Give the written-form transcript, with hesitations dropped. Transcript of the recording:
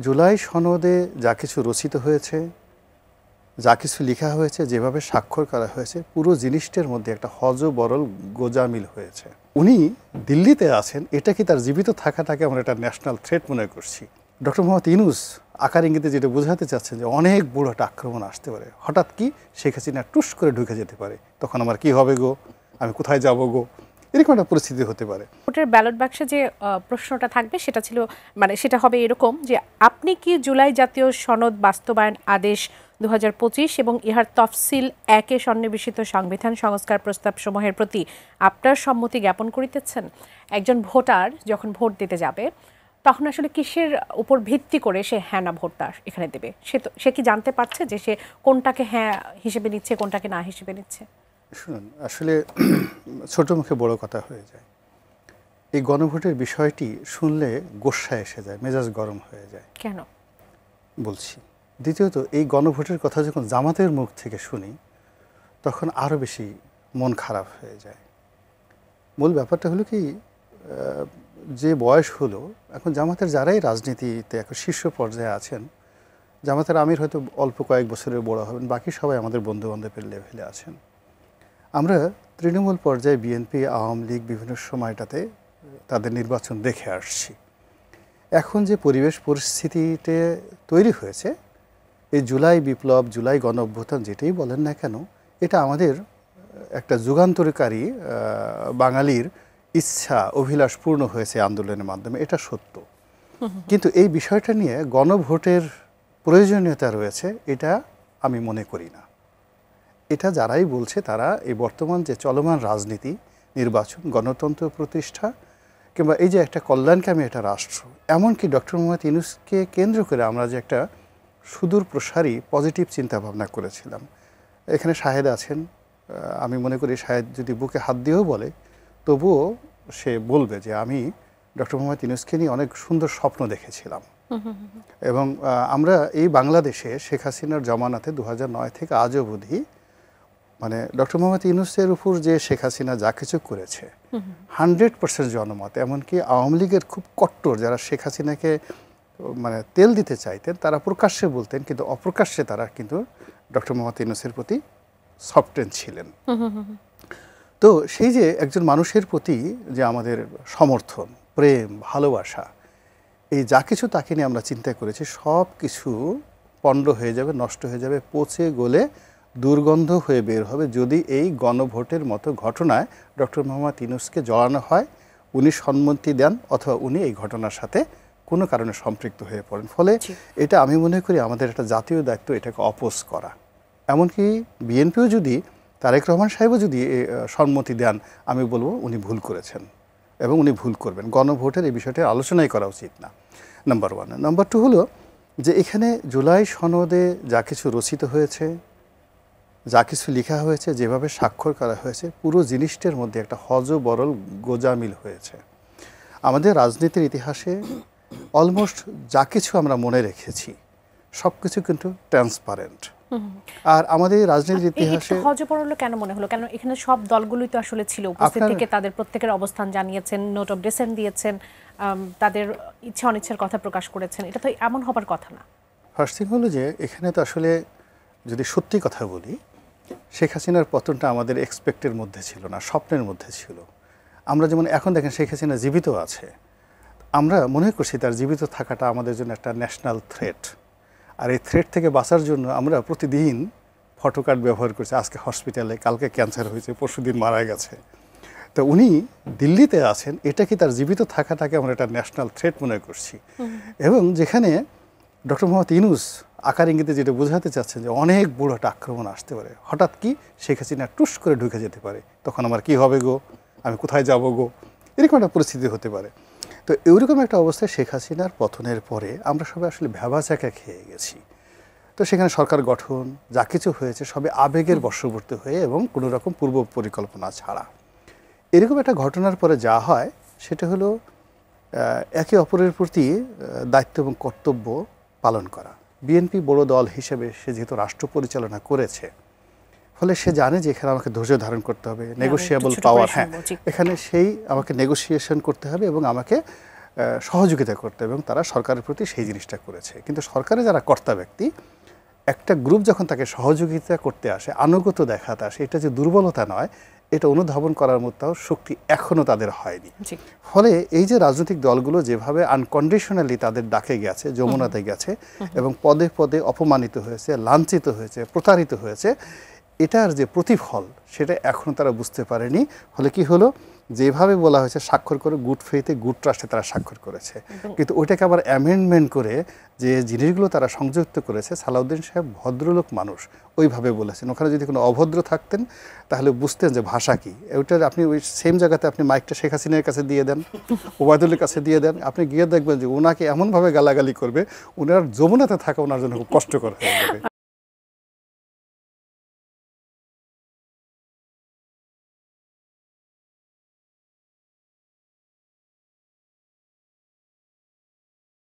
জুলাই সনদে যা কিছু রচিত হয়েছে, যা কিছু লেখা হয়েছে, যেভাবে স্বাক্ষর করা হয়েছে, পুরো জিনিসটার মধ্যে একটা হযবরল গোজামিল হয়েছে। উনি দিল্লিতে আছেন, এটা কি তার জীবিত থাকাটাকে আমরা একটা ন্যাশনাল থ্রেট মনে করছি। ডক্টর মোহাম্মদ ইউনূস আকার ইঙ্গিতে যেটা বোঝাতে চাচ্ছেন যে অনেক বড় একটা আক্রমণ আসতে পারে, হঠাৎ কি শেখ হাসিনা টুস করে ঢুকে যেতে পারে, তখন আমার কি হবে গো, আমি কোথায় যাব গো, এরকম একটা পরিস্থিতি হতে পারে। ভোটের ব্যালট বাক্সে যে প্রশ্নটা থাকবে সেটা ছিল, মানে সেটা হবে এরকম যে আপনি কি জুলাই জাতীয় সনদ বাস্তবায়ন আদেশ 2025 এবং ইহার তফসিল 1 সন্নিবেশিত সংবিধান সংস্কার প্রস্তাব সমূহের প্রতি আপনার সম্মতি জ্ঞাপন করিতেছেন? একজন ভোটার যখন ভোট দিতে যাবে তখন আসলে কিসের উপর ভিত্তি করে সে হ্যাঁ না ভোটটা এখানে দেবে? সে কি জানতে পারছে যে সে কোনটাকে হ্যাঁ হিসেবে নিচ্ছে, কোনটাকে না হিসেবে নিচ্ছে? শুনুন, আসলে ছোট মুখে বড় কথা হয়ে যায়। এই গণভোটের বিষয়টি শুনলে গোস্সা এসে যায়, মেজাজ গরম হয়ে যায়। কেন বলছি, দ্বিতীয়ত এই গণভোটের কথা যখন জামাতের মুখ থেকে শুনি তখন আরও বেশি মন খারাপ হয়ে যায়। মূল ব্যাপারটা হলো কি, যে বয়স হলো, এখন জামাতের যারাই রাজনীতিতে এখন শীর্ষ পর্যায়ে আছেন, জামাতের আমির হয়তো অল্প কয়েক বছরের বড় হবেন, বাকি সবাই আমাদের বন্ধুবান্ধবের লেভেলে আছেন। আমরা তৃণমূল পর্যায়ে বিএনপি, আওয়ামী লীগ বিভিন্ন সময়টাতে তাদের নির্বাচন দেখে আসছি। এখন যে পরিবেশ পরিস্থিতিতে তৈরি হয়েছে, এই জুলাই বিপ্লব, জুলাই গণ অভ্যুত্থান যেটাই বলেন না কেন, এটা আমাদের একটা যুগান্তরকারী বাঙালির ইচ্ছা, অভিলাষ পূর্ণ হয়েছে আন্দোলনের মাধ্যমে, এটা সত্য। কিন্তু এই বিষয়টা নিয়ে গণভোটের প্রয়োজনীয়তা রয়েছে, এটা আমি মনে করি না। এটা যারাই বলছে তারা এই বর্তমান যে চলমান রাজনীতি, নির্বাচন, গণতন্ত্র প্রতিষ্ঠা, কিংবা এই যে একটা কল্যাণকামী একটা রাষ্ট্র, এমনকি ডক্টর মোহাম্মদ ইউনূসকে কেন্দ্র করে আমরা যে একটা সুদূর প্রসারী পজিটিভ চিন্তা ভাবনা করেছিলাম। এখানে শাহেদ আছেন, আমি মনে করি শাহেদ যদি বুকে হাত দিয়েও বলে তবুও সে বলবে যে আমি ডক্টর মোহাম্মদ ইউনূসকে নিয়ে অনেক সুন্দর স্বপ্ন দেখেছিলাম। এবং আমরা এই বাংলাদেশে শেখ হাসিনার জমানাতে 2009 থেকে আজ অবধি, মানে ডক্টর মোহাম্মদ ইউনূসের উপর যে শেখ হাসিনা যা কিছু করেছে 100% জনমত, এমনকি আওয়ামী লীগের খুব কট্টর যারা শেখ হাসিনাকে মানে তেল দিতে চাইতেন তারা প্রকাশ্যে বলতেন, কিন্তু অপ্রকাশ্যে তারা কিন্তু ডক্টর মোহাম্মদ ইউনূসের প্রতি সফটেন ছিলেন। তো সেই যে একজন মানুষের প্রতি যে আমাদের সমর্থন, প্রেম, ভালোবাসা, এই যা কিছু তাকে নিয়ে আমরা চিন্তা করেছি সব কিছু পণ্ড হয়ে যাবে, নষ্ট হয়ে যাবে, পচে গলে দুর্গন্ধ হয়ে বের হবে যদি এই গণভোটের মতো ঘটনায় ডক্টর মোহাম্মদ ইউনূসকে জড়ানো হয়, উনি সম্মতি দেন অথবা উনি এই ঘটনার সাথে কোনো কারণে সম্পৃক্ত হয়ে পড়েন। ফলে এটা আমি মনে করি আমাদের একটা জাতীয় দায়িত্ব এটাকে অপোজ করা। এমনকি বিএনপিও যদি, তারেক রহমান সাহেবও যদি সম্মতি দেন, আমি বলবো উনি ভুল করেছেন এবং উনি ভুল করবেন। গণভোটের এই বিষয়টা আলোচনাই করা উচিত না, নাম্বার 1। নাম্বার 2 হলো যে এখানে জুলাই সনদে যা কিছু রচিত হয়েছে, যা কিছু লেখা হয়েছে, যেভাবে স্বাক্ষর করা হয়েছে, পুরো জিনিসটার মধ্যে একটা হযবরল গোজামিল হয়েছে। আমাদের রাজনীতির ইতিহাসে অলমোস্ট যা কিছু আমরা মনে রেখেছি সব কিছু কিন্তু ট্রান্সপারেন্ট। আর আমাদের রাজনীতির ইতিহাসে হযবরল কেন মনে হলো? কেন এখানে সব দলগুলোই তো আসলে ছিল, উপস্থিত থেকে তাদের প্রত্যেকের অবস্থান জানিয়েছেন, নোট অফ ডিসেন্ট দিয়েছেন, তাদের ইচ্ছা অনিচ্ছার কথা প্রকাশ করেছেন, এটা তো এমন হবার কথা না। ফার্স্ট থিং হলো যে এখানে তো আসলে যদি সত্যি কথা বলি, শেখ হাসিনার পতনটা আমাদের এক্সপেক্টের মধ্যে ছিল না, স্বপ্নের মধ্যে ছিল। আমরা যেমন এখন দেখেন শেখ হাসিনা জীবিত আছে, আমরা মনে করছি তার জীবিত থাকাটা আমাদের জন্য একটা ন্যাশনাল থ্রেট। আর এই থ্রেট থেকে বাঁচার জন্য আমরা প্রতিদিন ফটো কার্ড ব্যবহার করছি, আজকে হসপিটালে, কালকে ক্যান্সার হয়েছে, পরশুদিন মারা গেছে। তো উনি দিল্লিতে আছেন, এটা কি তার জীবিত থাকাটাকে আমরা একটা ন্যাশনাল থ্রেট মনে করছি। এবং যেখানে ডক্টর মোহাম্মদ ইউনূস আকার ইঙ্গিতে যেটা বোঝাতে চাচ্ছেন যে অনেক বড় একটা আক্রমণ আসতে পারে, হঠাৎ কি শেখ হাসিনা টুস করে ঢুকে যেতে পারে, তখন আমার কি হবে গো, আমি কোথায় যাব গো, এরকম একটা পরিস্থিতি হতে পারে। তো এরকম একটা অবস্থায় শেখ হাসিনার পতনের পরে আমরা সবাই আসলে ভ্যাবাচাকা খেয়ে গেছি। তো সেখানে সরকার গঠন যা কিছু হয়েছে সবে আবেগের বশবর্তী হয়ে এবং কোনো রকম পূর্ব পরিকল্পনা ছাড়া। এরকম একটা ঘটনার পরে যা হয় সেটা হলো একে অপরের প্রতি দায়িত্ব এবং কর্তব্য পালন করা। বিএনপি বড় দল হিসেবে সে যেহেতু রাষ্ট্র পরিচালনা করেছে, ফলে সে জানে যে এখানে আমাকে ধৈর্য ধারণ করতে হবে, নেগোশিয়েবল পাওয়ার, হ্যাঁ এখানে সেই আমাকে নেগোসিয়েশন করতে হবে এবং আমাকে সহযোগিতা করতে এবং তারা সরকারের প্রতি সেই জিনিসটা করেছে। কিন্তু সরকারে যারা কর্তা ব্যক্তি, একটা গ্রুপ যখন তাকে সহযোগিতা করতে আসে, আনুগত্য দেখাতে আসে, এটা যে দুর্বলতা নয়, এটা অনুধাবন করার মতো শক্তি এখনও তাদের হয়নি। ফলে এই যে রাজনৈতিক দলগুলো যেভাবে আনকন্ডিশনালি তাদের ডাকে গেছে, যমুনাতে গেছে এবং পদে পদে অপমানিত হয়েছে, লাঞ্ছিত হয়েছে, প্রতারিত হয়েছে, এটার যে প্রতিফল সেটা এখনও তারা বুঝতে পারেনি। ফলে কি হলো, যেভাবে বলা হয়েছে স্বাক্ষর করে গুড ফেইথে গুড ট্রাস্টে তারা স্বাক্ষর করেছে, কিন্তু ওইটাকে আবার অ্যামেন্ডমেন্ট করে যে জিনিসগুলো তারা সংযুক্ত করেছে, সালাউদ্দিন সাহেব ভদ্রলোক মানুষ, ওইভাবে বলেছেন। ওখানে যদি কোনো অভদ্র থাকতেন তাহলে বুঝতেন যে ভাষা কী। ওইটার আপনি ওই সেম জায়গাতে আপনি মাইকটা শেখ হাসিনার কাছে দিয়ে দেন, ওবায়দুলের কাছে দিয়ে দেন, আপনি গিয়ে দেখবেন যে ওনাকে এমনভাবে গালাগালি করবে, ওনার যমুনাতে থাকা ওনার জন্য খুব কষ্টকর হয়ে যাবে।